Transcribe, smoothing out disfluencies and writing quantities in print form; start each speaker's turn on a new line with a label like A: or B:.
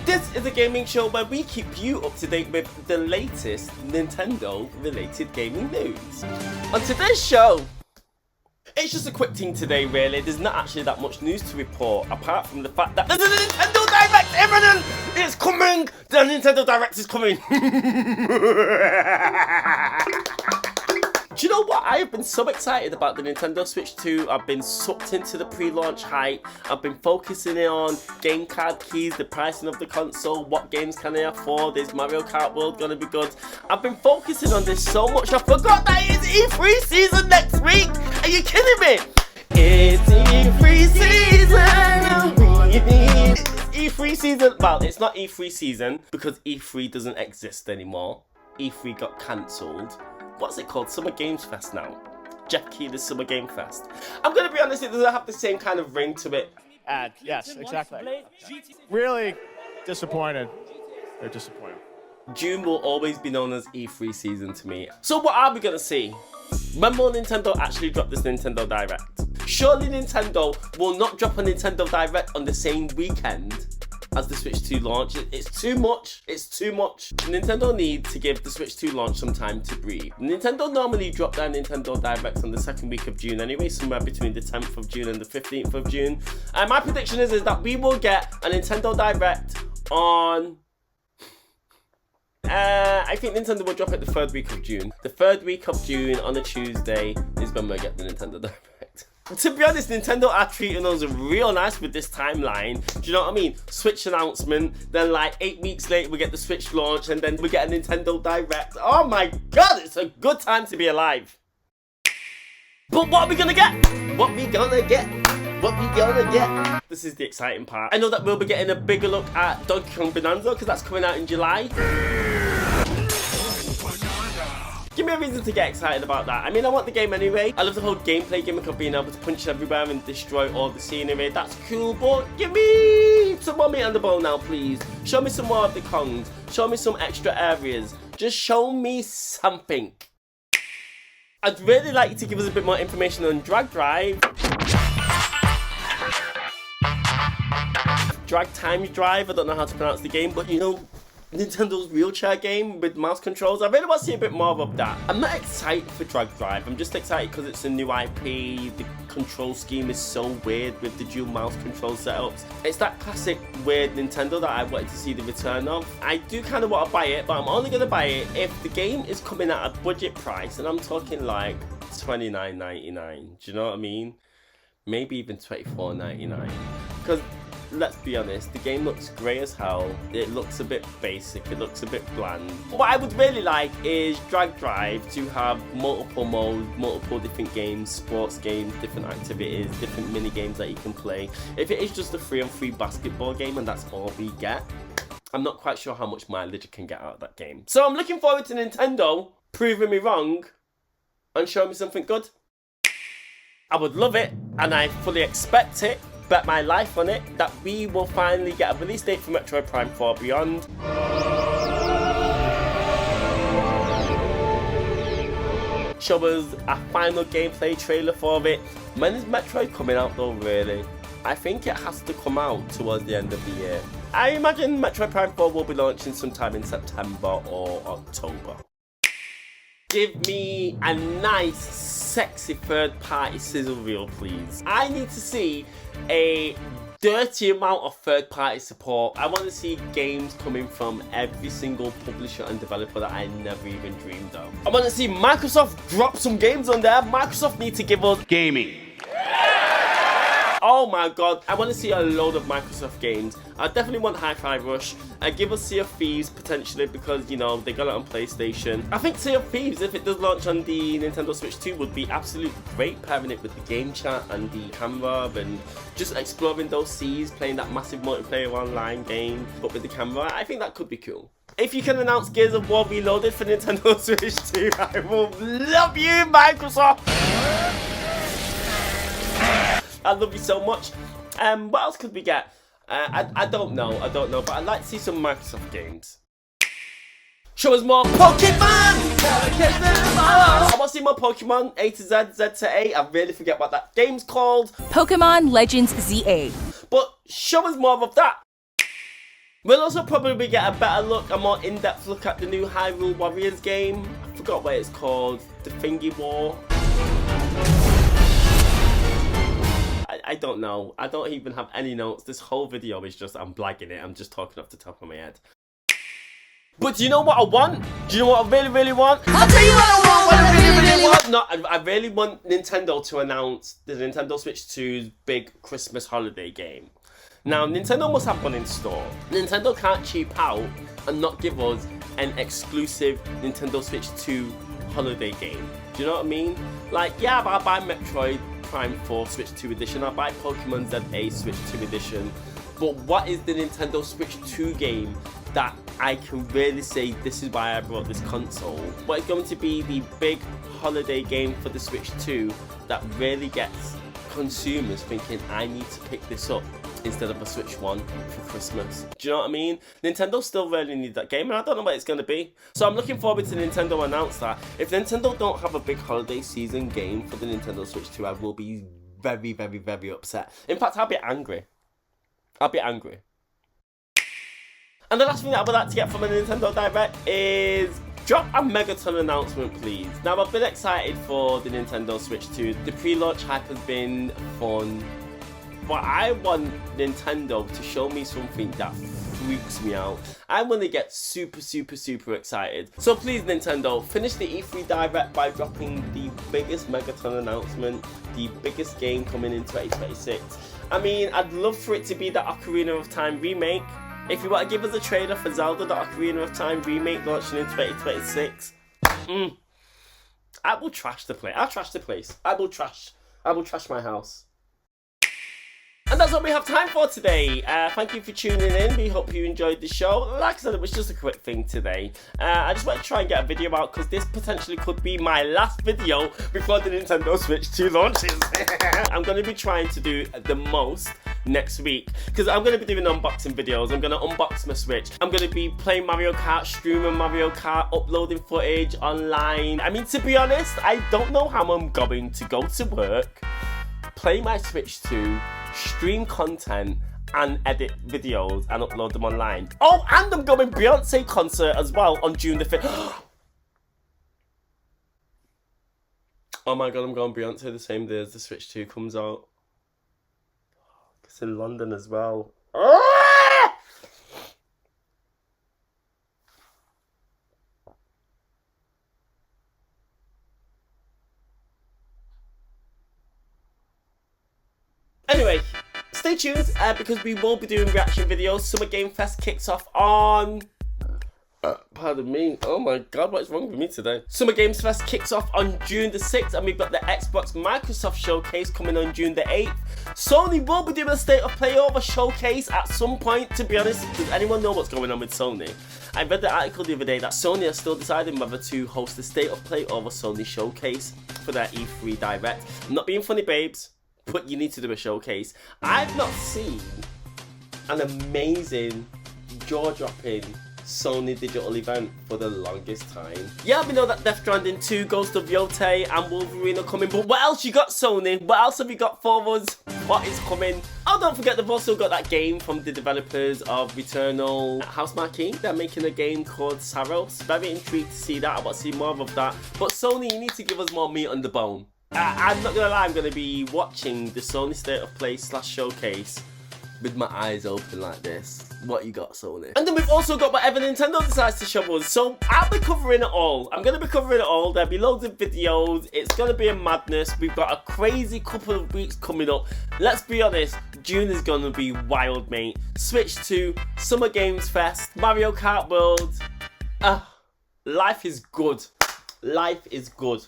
A: This is a gaming show where we keep you up to date with the latest Nintendo-related gaming news. On today's show, it's just a quick thing today really. There's not actually that much news to report apart from the fact that there's a Nintendo Direct imminent! It's coming! The Nintendo Direct is coming! Do you know what? I have been so excited about the Nintendo Switch 2. I've been sucked into the pre-launch hype. I've been focusing on game card keys, the pricing of the console, what games can I afford, is Mario Kart World gonna be good? I've been focusing on this so much I forgot that it's E3 season next week! Are you kidding me? It's E3 season! It's E3 season! Well, it's not E3 season because E3 doesn't exist anymore. E3 got cancelled. What's it called? Summer Games Fest now. Jeff Keighley's Summer Game Fest. I'm gonna be honest, it doesn't have the same kind of ring to it.
B: Yes, exactly. Really disappointed. They're disappointed.
A: June will always be known as E3 season to me. So what are we gonna see? When will Nintendo actually drop this Nintendo Direct? Surely Nintendo will not drop a Nintendo Direct on the same weekend as the Switch 2 launch. It's too much. It's too much. Nintendo need to give the Switch 2 launch some time to breathe. Nintendo normally drop their Nintendo Directs on the second week of June anyway, somewhere between the 10th of June and the 15th of June. And my prediction is that we will get a Nintendo Direct on... I think Nintendo will drop it the third week of June. The third week of June on a Tuesday is when we'll get the Nintendo Direct. To be honest, Nintendo are treating us real nice with this timeline. Do you know what I mean? Switch announcement, then like 8 weeks later we get the Switch launch, and then we get a Nintendo Direct. Oh my god, it's a good time to be alive. But what are we gonna get? What we gonna get? What we gonna get? This is the exciting part. I know that we'll be getting a bigger look at Donkey Kong Bonanza because that's coming out in July. Give me a reason to get excited about that. I mean, I want the game anyway. I love the whole gameplay gimmick of being able to punch everywhere and destroy all the scenery. That's cool, but give me some more meat on the bone now, please. Show me some more of the Kongs. Show me some extra areas. Just show me something. I'd really like you to give us a bit more information on Drag Drive. Drag Time Drive. I don't know how to pronounce the game, but you know, Nintendo's wheelchair game with mouse controls. I really want to see a bit more of that. I'm not excited for Drag Drive. I'm just excited because it's a new IP. The control scheme is so weird with the dual mouse control setups. It's that classic weird Nintendo that I wanted to see the return of. I do kind of want to buy it, but I'm only going to buy it if the game is coming at a budget price, and I'm talking like $29.99. Do you know what I mean? Maybe even $24.99. Because let's be honest, the game looks grey as hell. It looks a bit basic, it looks a bit bland. What I would really like is Drag Drive to have multiple modes, multiple different games, sports games, different activities, different mini games that you can play. If it is just a 3-on-3 basketball game and that's all we get, I'm not quite sure how much mileage I can get out of that game. So I'm looking forward to Nintendo proving me wrong and showing me something good. I would love it, and I fully expect it, bet my life on it, that we will finally get a release date for Metroid Prime 4 Beyond. Show us a final gameplay trailer for it. When is Metroid coming out though, really? I think it has to come out towards the end of the year. I imagine Metroid Prime 4 will be launching sometime in September or October. Give me a nice, sexy third-party sizzle reel, please. I need to see a dirty amount of third-party support. I want to see games coming from every single publisher and developer that I never even dreamed of. I want to see Microsoft drop some games on there. Microsoft need to give us gaming. Oh my god, I want to see a load of Microsoft games. I definitely want Hi-Fi Rush. Give us Sea of Thieves potentially because, you know, they got it on PlayStation. I think Sea of Thieves, if it does launch on the Nintendo Switch 2, would be absolutely great, pairing it with the game chat and the camera and just exploring those seas, playing that massive multiplayer online game, but with the camera. I think that could be cool. If you can announce Gears of War Reloaded for Nintendo Switch 2, I will love you, Microsoft! I love you so much. What else could we get? I don't know, but I'd like to see some Microsoft games. Show us more Pokemon! I want to see more Pokemon, A to Z, Z to A. I really forget what that game's called.
C: Pokemon Legends ZA.
A: But show us more of that. We'll also probably get a better look, a more in-depth look at the new Hyrule Warriors game. I forgot what it's called, the Thingy War. I don't know. I don't even have any notes. This whole video is just, I'm blagging it. I'm just talking off the top of my head. But do you know what I want? Do you know what I really, really want? I'll tell you what I want, what I really, really want. No, I really want Nintendo to announce the Nintendo Switch 2's big Christmas holiday game. Now, Nintendo must have one in store. Nintendo can't cheap out and not give us an exclusive Nintendo Switch 2 holiday game. Do you know what I mean? Like, yeah, I'll buy Metroid Prime 4 Switch 2 edition, I'll buy Pokemon ZA Switch 2 edition, but what is the Nintendo Switch 2 game that I can really say this is why I brought this console? What is going to be the big holiday game for the Switch 2 that really gets consumers thinking, I need to pick this up instead of a Switch 1 for Christmas? Do you know what I mean? Nintendo still really need that game, and I don't know what it's going to be. So I'm looking forward to Nintendo announce that. If Nintendo don't have a big holiday season game for the Nintendo Switch 2, I will be very, very, very upset. In fact, I'll be angry. I'll be angry. And the last thing that I would like to get from a Nintendo Direct is drop a Megaton announcement, please. Now, I've been excited for the Nintendo Switch 2. The pre-launch hype has been fun. But I want Nintendo to show me something that freaks me out. I want to get super, super, super excited. So please, Nintendo, finish the E3 Direct by dropping the biggest Megaton announcement, the biggest game coming in 2026. I mean, I'd love for it to be the Ocarina of Time remake. If you want to give us a trailer for Zelda, the Ocarina of Time remake launching in 2026, I will trash the place. I'll trash the place. I will trash my house. And that's what we have time for today. Thank you for tuning in. We hope you enjoyed the show. Like I said, it was just a quick thing today. I just want to try and get a video out because this potentially could be my last video before the Nintendo Switch 2 launches. I'm going to be trying to do the most next week because I'm going to be doing unboxing videos. I'm going to unbox my Switch. I'm going to be playing Mario Kart, streaming Mario Kart, uploading footage online. I mean, to be honest, I don't know how I'm going to go to work, play my Switch 2, stream content and edit videos and upload them online. Oh, and I'm going Beyonce concert as well on June the 5th. Oh my god, I'm going Beyonce the same day as the Switch 2 comes out. It's in London as well. Anyway, stay tuned because we will be doing reaction videos. Summer Game Fest kicks off on... pardon me. Oh my god, what is wrong with me today? Summer Games Fest kicks off on June the 6th and we've got the Xbox Microsoft Showcase coming on June the 8th. Sony will be doing a State of Play Over showcase at some point, to be honest. Does anyone know what's going on with Sony? I read the article the other day that Sony are still deciding whether to host the State of Play Over Sony showcase for their E3 Direct. I'm not being funny, babes, but you need to do a showcase. I've not seen an amazing, jaw-dropping Sony digital event for the longest time. Yeah, we know that Death Stranding 2, Ghost of Yotei and Wolverine are coming, but what else you got, Sony? What else have you got for us? What is coming? Oh, don't forget they've also got that game from the developers of Returnal, Housemarque. They're making a game called Saros. Very intrigued to see that. I want to see more of that. But Sony, you need to give us more meat on the bone. I'm not gonna lie, I'm gonna be watching the Sony State of Play / showcase with my eyes open like this. What you got, Sony? And then we've also got whatever Nintendo decides to show us. So I'll be covering it all. I'm going to be covering it all. There'll be loads of videos. It's going to be a madness. We've got a crazy couple of weeks coming up. Let's be honest, June is going to be wild, mate. Switch 2, Summer Games Fest, Mario Kart World. Life is good. Life is good.